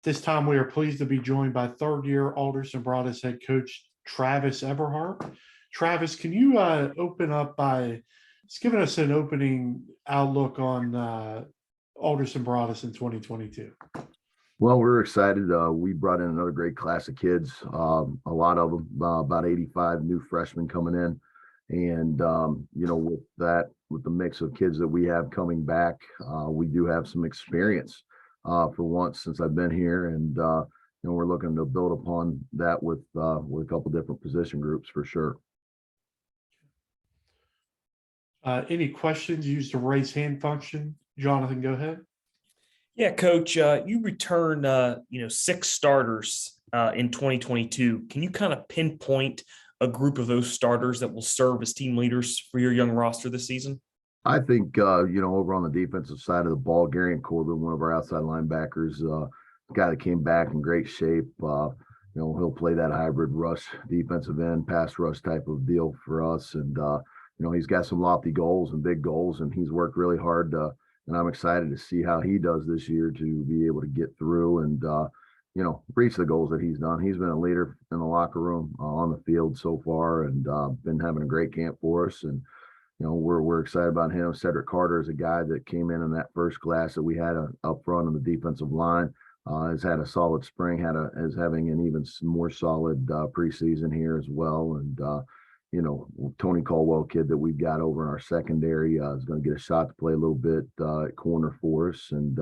This time we are pleased to be joined by third-year Alderson Broaddus head coach Travis Everhart. Travis, can you open up by just giving us an opening outlook on Alderson Broaddus in 2022? Well, we're excited. We brought in another great class of kids, a lot of them, about 85 new freshmen coming in. And, with the mix of kids that we have coming back, we do have some experience for once since I've been here. And, we're looking to build upon that with a couple different position groups for sure. Any questions? Use the raise hand function. Jonathan, go ahead. Yeah, Coach, you returned, 6 starters in 2022. Can you kind of pinpoint a group of those starters that will serve as team leaders for your young roster this season? I think, over on the defensive side of the ball, Gary Corbin, one of our outside linebackers, the guy that came back in great shape. He'll play that hybrid rush, defensive end, pass rush type of deal for us. And, he's got some lofty goals and big goals, and he's worked really hard. And I'm excited to see how he does this year to be able to get through and, reach the goals that he's done. He's been a leader in the locker room, on the field so far, and been having a great camp for us. And, we're excited about him. Cedric Carter is a guy that came in that first class that we had up front on the defensive line. Has had a solid spring, is having an even more solid preseason here as well. And, Tony Caldwell kid that we've got over in our secondary is going to get a shot to play a little bit at corner for us. And,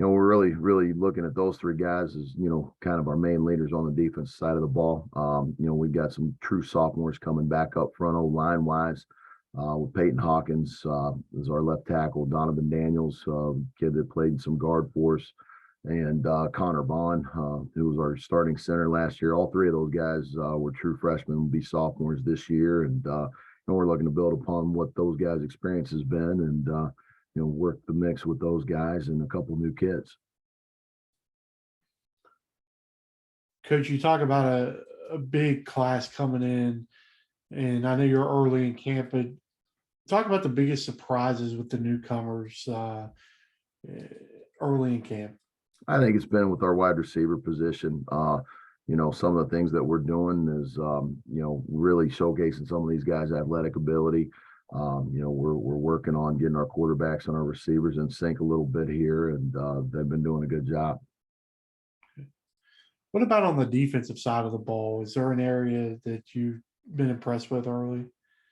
we're really, really looking at those 3 guys as, kind of our main leaders on the defense side of the ball. We've got some true sophomores coming back up front, line wise, with Peyton Hawkins is our left tackle, Donovan Daniels, kid that played some guard for us, and Connor Bond, who was our starting center last year. All 3 of those guys were true freshmen, will be sophomores this year. And, we're looking to build upon what those guys' experience has been and, work the mix with those guys and a couple new kids. Coach, you talk about a big class coming in, and I know you're early in camp, but talk about the biggest surprises with the newcomers early in camp. I think it's been with our wide receiver position. Some of the things that we're doing is, really showcasing some of these guys' athletic ability. We're working on getting our quarterbacks and our receivers in sync a little bit here, and they've been doing a good job. What about on the defensive side of the ball? Is there an area that you've been impressed with early?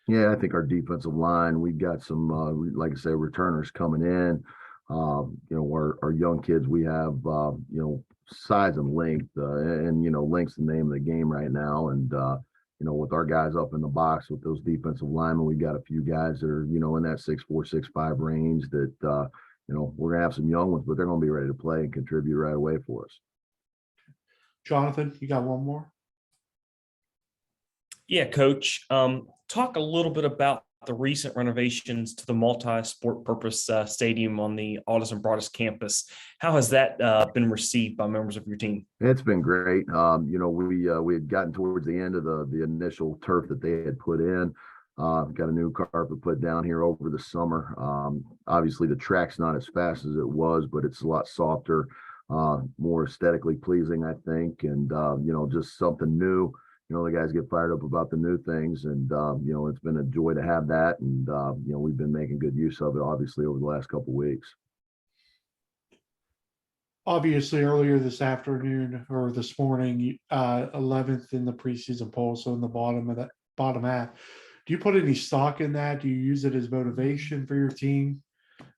Yeah, I think our defensive line, we've got some, like I say, returners coming in. Our young kids, we have, size and length, and length's the name of the game right now. And, with our guys up in the box with those defensive linemen, we got a few guys that are, in that 6'4", 6'5" range that, we're going to have some young ones, but they're going to be ready to play and contribute right away for us. Jonathan, you got one more? Yeah, Coach. Talk a little bit about the recent renovations to the multi-sport purpose stadium on the Alderson Broaddus campus. How has that been received by members of your team? It's been great. We had gotten towards the end of the initial turf that they had put in. Got a new carpet put down here over the summer. Obviously, the track's not as fast as it was, but it's a lot softer, more aesthetically pleasing, I think, and just something new. The guys get fired up about the new things, and it's been a joy to have that. And we've been making good use of it, obviously, over the last couple of weeks. Obviously, earlier this afternoon or this morning, 11th in the preseason poll, so in the bottom half. Do you put any stock in that? Do you use it as motivation for your team?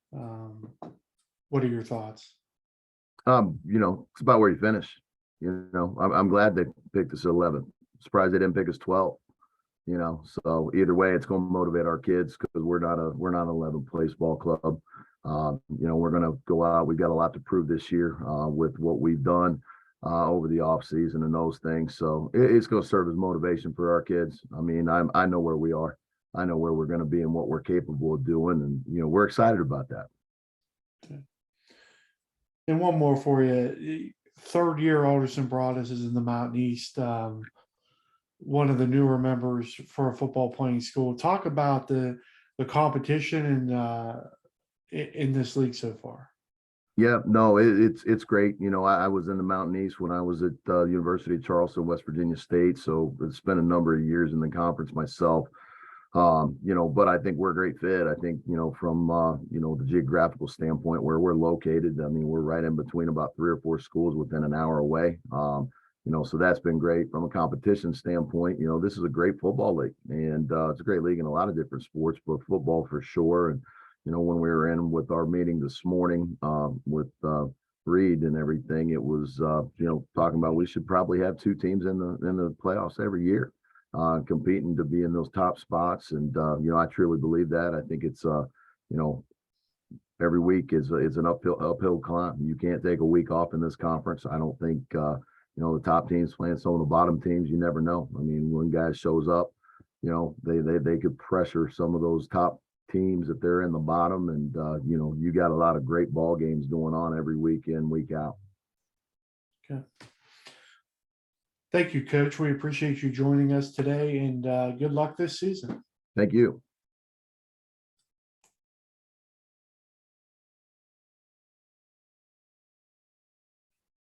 What are your thoughts? It's about where you finish. I'm glad they picked us at 11th. Surprised they didn't pick us 12th. So either way, it's going to motivate our kids because we're not an 11th place ball club. We're going to go out. We've got a lot to prove this year with what we've done over the off season and those things. So it's going to serve as motivation for our kids. I mean, I know where we are. I know where we're going to be and what we're capable of doing. And, we're excited about that. Okay. And one more for you. Third year Alderson Broaddus is in the Mountain East. One of the newer members for a football playing school. Talk about the competition and in this league so far. Yeah, no, it's great. You know, I was in the Mountain East when I was at University of Charleston, West Virginia State. So it's spent a number of years in the conference myself. You know, but I think we're a great fit. I think, you know, from you know, the geographical standpoint where we're located, I mean, we're right in between about 3 or 4 schools within an hour away. You know, so that's been great from a competition standpoint. You know, this is a great football league, and it's a great league in a lot of different sports, but football for sure. And you know, when we were in with our meeting this morning with Reed and everything, it was you know, talking about we should probably have 2 teams in the playoffs every year, competing to be in those top spots. And you know, I truly believe that. I think it's you know, every week is an uphill climb. You can't take a week off in this conference. I don't think you know, the top teams playing some of the bottom teams. You never know. I mean, when guys shows up, you know, they could pressure some of those top teams if they're in the bottom. And you know, you got a lot of great ball games going on every week in, week out. Okay. Thank you, Coach. We appreciate you joining us today, and good luck this season. Thank you.